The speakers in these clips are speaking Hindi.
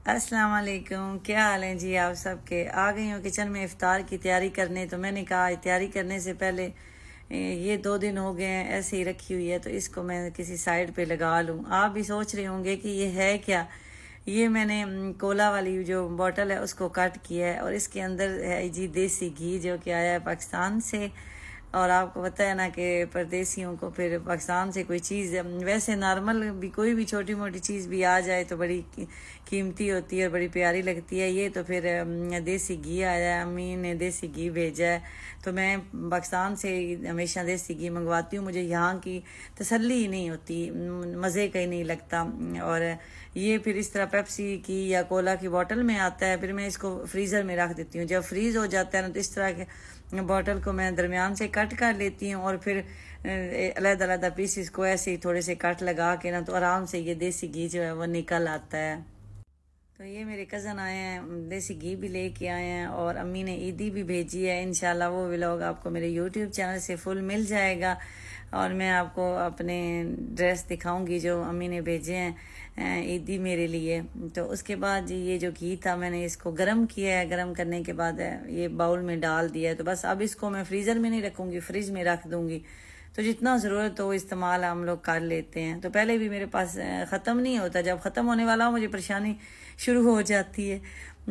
अस्सलाम वालेकुम, क्या हाल है जी आप सबके। आ गई हूँ किचन में इफ्तार की तैयारी करने। तो मैंने कहा तैयारी करने से पहले ये 2 दिन हो गए हैं ऐसे ही रखी हुई है तो इसको मैं किसी साइड पे लगा लूँ। आप भी सोच रहे होंगे कि ये है क्या। ये मैंने कोला वाली जो बॉटल है उसको कट किया है और इसके अंदर है जी देसी घी जो कि आया है पाकिस्तान से। और आपको पता है ना कि परदेसियों को फिर पाकिस्तान से कोई चीज़ वैसे नॉर्मल भी कोई भी छोटी मोटी चीज़ भी आ जाए तो बड़ी कीमती होती है और बड़ी प्यारी लगती है। ये तो फिर देसी घी आया है, अम्मी ने देसी घी भेजा है तो मैं पाकिस्तान से हमेशा देसी घी मंगवाती हूँ। मुझे यहाँ की तसल्ली ही नहीं होती, मज़े का ही नहीं लगता। और ये फिर इस तरह पेप्सी की या कोला की बोतल में आता है, फिर मैं इसको फ्रीज़र में रख देती हूँ। जब फ्रीज़ हो जाता है ना तो इस तरह के बॉटल को मैं दरमियान से कट कर लेती हूँ और फिर अलग-अलग पीसेस को ऐसे ही थोड़े से कट लगा के ना तो आराम से ये देसी घी जो है वो निकल आता है। तो ये मेरे कज़न आए हैं, देसी घी भी लेके आए हैं और अम्मी ने ईदी भी भेजी है। इंशाल्लाह वो व्लॉग आपको मेरे यूट्यूब चैनल से फुल मिल जाएगा और मैं आपको अपने ड्रेस दिखाऊंगी जो अम्मी ने भेजे हैं ईदी मेरे लिए। तो उसके बाद ये जो घी था मैंने इसको गर्म किया है, गर्म करने के बाद ये बाउल में डाल दिया है। तो बस अब इसको मैं फ्रीज़र में नहीं रखूँगी, फ्रिज में रख दूँगी। तो जितना ज़रूरत हो इस्तेमाल हम लोग कर लेते हैं। तो पहले भी मेरे पास ख़त्म नहीं होता, जब ख़त्म होने वाला हो मुझे परेशानी शुरू हो जाती है।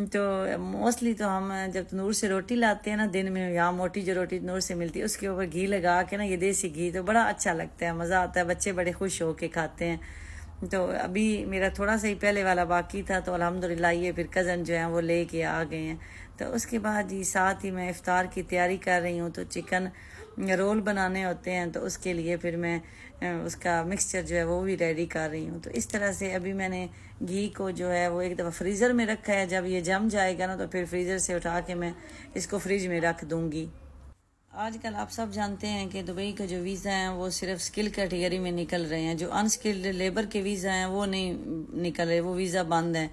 तो मोस्टली तो हम जब तंदूर से रोटी लाते हैं ना दिन में, यहाँ मोटी जो रोटी तंदूर से मिलती है उसके ऊपर घी लगा के ना ये देसी घी तो बड़ा अच्छा लगता है, मज़ा आता है, बच्चे बड़े खुश हो के खाते हैं। तो अभी मेरा थोड़ा सा ही पहले वाला बाकी था तो अल्हम्दुलिल्लाह ये फिर कज़न जो है वो लेके आ गए हैं। तो उसके बाद जी साथ ही मैं इफ़्तार की तैयारी कर रही हूँ। तो चिकन रोल बनाने होते हैं तो उसके लिए फिर मैं उसका मिक्सचर जो है वो भी रेडी कर रही हूँ। तो इस तरह से अभी मैंने घी को जो है वो एक दफ़ा फ्रीज़र में रखा है, जब ये जम जाएगा ना तो फिर फ्रीज़र से उठा के मैं इसको फ्रिज में रख दूँगी। आजकल आप सब जानते हैं कि दुबई का जो वीज़ा है वो सिर्फ स्किल कैटेगरी में निकल रहे हैं। जो अनस्किल्ड लेबर के वीज़ा हैं वो नहीं निकल रहे, वो वीज़ा बंद हैं।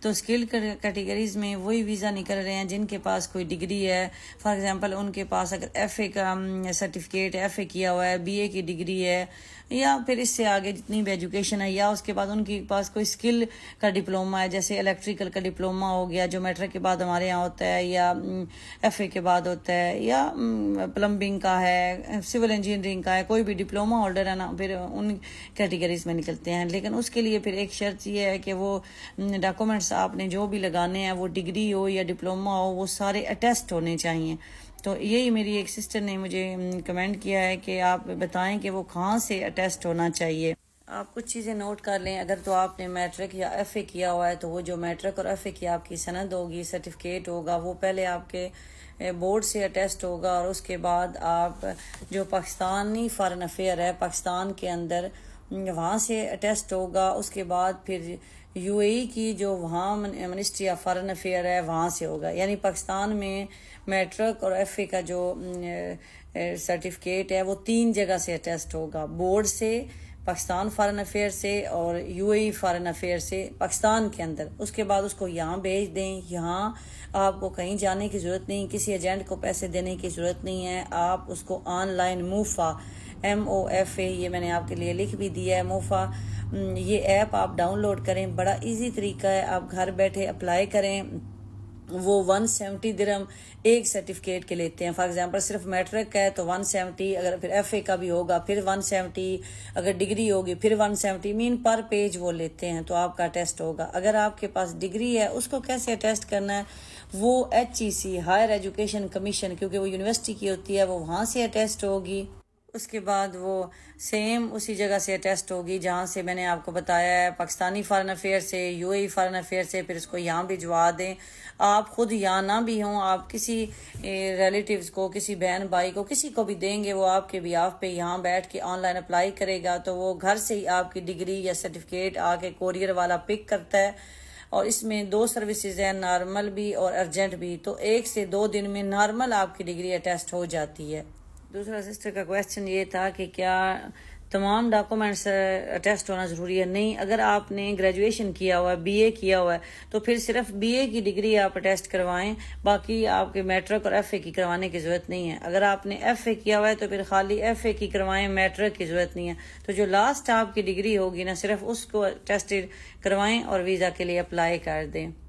तो स्किल कैटेगरीज में वही वीज़ा निकल रहे हैं जिनके पास कोई डिग्री है। फॉर एग्जांपल उनके पास अगर एफए का सर्टिफिकेट, एफए किया हुआ है, बीए की डिग्री है या फिर इससे आगे जितनी भी एजुकेशन है, या उसके बाद उनके पास कोई स्किल का डिप्लोमा है, जैसे इलेक्ट्रिकल का डिप्लोमा हो गया जो मैट्रिक के बाद हमारे यहाँ होता है, या एफए के बाद होता है, या प्लम्बिंग का है, सिविल इंजीनियरिंग का है, कोई भी डिप्लोमा होल्डर है ना, फिर उन कैटेगरीज में निकलते हैं। लेकिन उसके लिए फिर एक शर्त ये है कि वो डॉक्यूमेंट्स आपने जो भी लगाने हैं वो डिग्री हो या डिप्लोमा हो वो सारे अटेस्ट होने चाहिए। तो यही मेरी एक सिस्टर ने मुझे कमेंट किया है कि आप बताएं कि वो कहाँ से अटेस्ट होना चाहिए। आप कुछ चीज़ें नोट कर लें। अगर तो आपने मैट्रिक या एफए किया हुआ है तो वो जो मैट्रिक और एफए की आपकी सनद होगी, सर्टिफिकेट होगा, वो पहले आपके बोर्ड से अटेस्ट होगा और उसके बाद आप जो पाकिस्तानी फॉरेन अफेयर है पाकिस्तान के अंदर वहाँ से अटेस्ट होगा। उसके बाद फिर यूएई की जो वहाँ मिनिस्ट्री ऑफ फॉरेन अफेयर है वहाँ से होगा। यानी पाकिस्तान में मैट्रिक और एफए का जो सर्टिफिकेट है वो 3 जगह से अटेस्ट होगा, बोर्ड से, पाकिस्तान फॉरेन अफेयर से और यूएई फॉरेन अफेयर से पाकिस्तान के अंदर। उसके बाद उसको यहाँ भेज दें। यहाँ आपको कहीं जाने की ज़रूरत नहीं, किसी एजेंट को पैसे देने की ज़रूरत नहीं है। आप उसको ऑनलाइन मूफा, MOFA, ये मैंने आपके लिए लिख भी दिया है, मूफा, ये ऐप आप डाउनलोड करें। बड़ा इजी तरीका है, आप घर बैठे अप्लाई करें। वो 170 दिरहम एक सर्टिफिकेट के लेते हैं। फॉर एग्जांपल सिर्फ मैट्रिक का है तो 170, अगर फिर एफए का भी होगा फिर 170, अगर डिग्री होगी फिर 170, मीन पर पेज वो लेते हैं तो आपका टेस्ट होगा। अगर आपके पास डिग्री है उसको कैसे टेस्ट करना है, वो HEC, हायर एजुकेशन कमीशन, क्योंकि वो यूनिवर्सिटी की होती है, वो वहाँ से टेस्ट होगी। उसके बाद वो सेम उसी जगह से अटेस्ट होगी जहाँ से मैंने आपको बताया है, पाकिस्तानी फॉरेन अफेयर से, यूएई फॉरेन अफेयर से। फिर इसको यहाँ भिजवा दें। आप खुद यहाँ ना भी हों, आप किसी रिलेटिव्स को, किसी बहन भाई को, किसी को भी देंगे, वो आपके बिहाफ पे यहाँ बैठ के ऑनलाइन अप्लाई करेगा तो वो घर से ही आपकी डिग्री या सर्टिफिकेट आके कोरियर वाला पिक करता है। और इसमें 2 सर्विसेज हैं, नॉर्मल भी और अर्जेंट भी। तो 1 से 2 दिन में नॉर्मल आपकी डिग्री अटेस्ट हो जाती है। दूसरा सिस्टर का क्वेश्चन ये था कि क्या तमाम डॉक्यूमेंट्स टेस्ट होना ज़रूरी है। नहीं, अगर आपने ग्रेजुएशन किया हुआ है, बीए किया हुआ है, तो फिर सिर्फ बीए की डिग्री आप टेस्ट करवाएं, बाकी आपके मैट्रिक और एफए की करवाने की ज़रूरत नहीं है। अगर आपने एफए किया हुआ है तो फिर खाली एफए की करवाएं, मैट्रिक की ज़रूरत नहीं है। तो जो लास्ट आपकी डिग्री होगी ना, सिर्फ उसको टेस्ट करवाएं और वीज़ा के लिए अप्लाई कर दें।